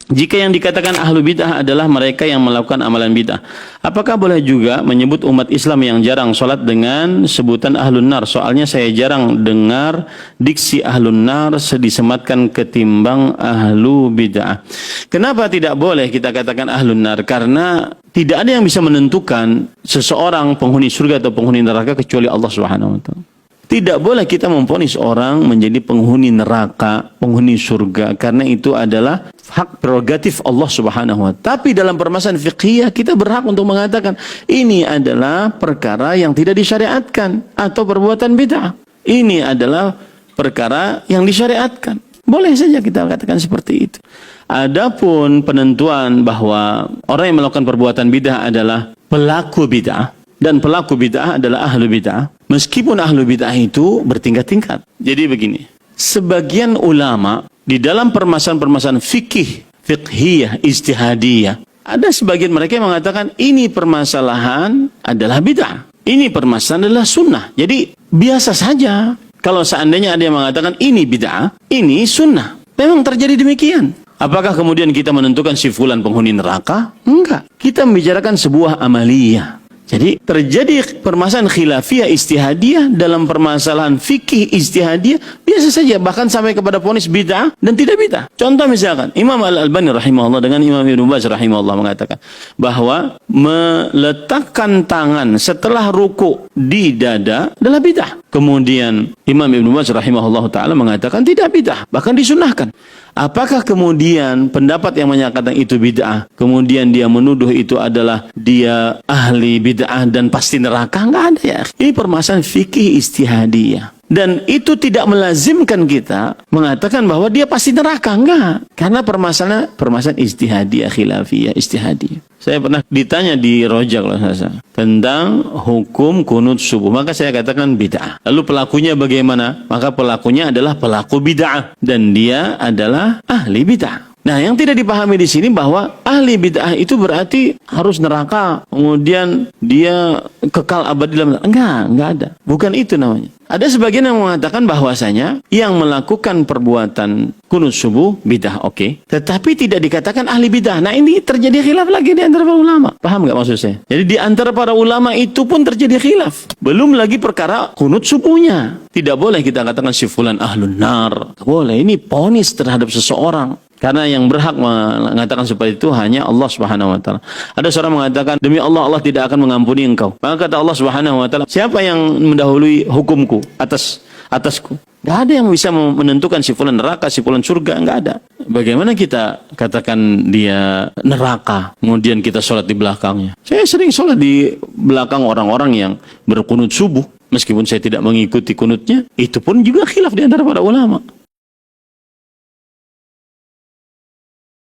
Jika yang dikatakan ahlu bid'ah adalah mereka yang melakukan amalan bid'ah, apakah boleh juga menyebut umat Islam yang jarang sholat dengan sebutan ahlun nar? Soalnya saya jarang dengar diksi ahlun nar disematkan ketimbang ahlu bid'ah. Kenapa tidak boleh kita katakan ahlun nar? Karena tidak ada yang bisa menentukan seseorang penghuni surga atau penghuni neraka kecuali Allah Subhanahu wa taala. Tidak boleh kita memvonis orang menjadi penghuni neraka, penghuni surga, karena itu adalah hak prerogatif Allah Subhanahu wa taala. Tapi dalam permasalahan fiqhiyah kita berhak untuk mengatakan ini adalah perkara yang tidak disyariatkan atau perbuatan bid'ah. Ini adalah perkara yang disyariatkan. Boleh saja kita katakan seperti itu. Adapun penentuan bahwa orang yang melakukan perbuatan bid'ah adalah pelaku bid'ah dan pelaku bid'ah adalah ahlu bid'ah. Meskipun ahlu bid'ah itu bertingkat-tingkat. Jadi begini, sebagian ulama di dalam permasalahan-permasalahan fiqhiyah, ijtihadiyah, ada sebagian mereka yang mengatakan ini permasalahan adalah bid'ah. Ini permasalahan adalah sunnah. Jadi biasa saja kalau seandainya ada yang mengatakan ini bid'ah, ini sunnah. Memang terjadi demikian. Apakah kemudian kita menentukan si fulan penghuni neraka? Enggak. Kita membicarakan sebuah amaliyah. Jadi terjadi permasalahan khilafiyah ijtihadiyah dalam permasalahan fikih ijtihadiyah biasa saja, bahkan sampai kepada vonis bid'ah dan tidak bid'ah. Contoh misalkan Imam Al-Albani rahimahullah dengan Imam Ibnu Baz rahimahullah mengatakan bahwa meletakkan tangan setelah ruku di dada adalah bid'ah. Kemudian Imam Ibnu Baz rahimahullah taala mengatakan tidak bid'ah, bahkan disunahkan. Apakah kemudian pendapat yang menyatakan itu bid'ah, kemudian dia menuduh itu adalah dia ahli bid'ah dan pasti neraka? Enggak ada ya. Ini permasalahan fikih ijtihadiyah. Dan itu tidak melazimkan kita mengatakan bahwa dia pasti neraka. Enggak. Karena permasalahan ijtihadiyah, khilafiyah, ijtihadiyah. Saya pernah ditanya di Rojak tentang hukum kunut subuh. Maka saya katakan bid'ah. Lalu pelakunya bagaimana? Maka pelakunya adalah pelaku bid'ah. Dan dia adalah ahli bid'ah. Nah, yang tidak dipahami di sini bahwa ahli bid'ah itu berarti harus neraka, kemudian dia kekal abadi dalam neraka. Enggak ada. Bukan itu namanya. Ada sebagian yang mengatakan bahwasanya yang melakukan perbuatan kunut subuh bid'ah, oke. Tetapi tidak dikatakan ahli bid'ah. Nah, ini terjadi khilaf lagi di antara para ulama. Paham enggak maksud saya? Jadi di antara para ulama itu pun terjadi khilaf. Belum lagi perkara kunut subuhnya. Tidak boleh kita katakan si fulan ahlun nar. Tidak boleh. Ini vonis terhadap seseorang. Karena yang berhak mengatakan seperti itu hanya Allah Subhanahu wa taala. Ada seorang mengatakan, demi Allah, Allah tidak akan mengampuni engkau. Maka kata Allah Subhanahu wa taala, siapa yang mendahului hukumku atasku? Enggak ada yang bisa menentukan si fulan neraka, si fulan surga, enggak ada. Bagaimana kita katakan dia neraka, kemudian kita sholat di belakangnya? Saya sering sholat di belakang orang-orang yang berkunut subuh, meskipun saya tidak mengikuti kunutnya, itu pun juga khilaf di antara para ulama.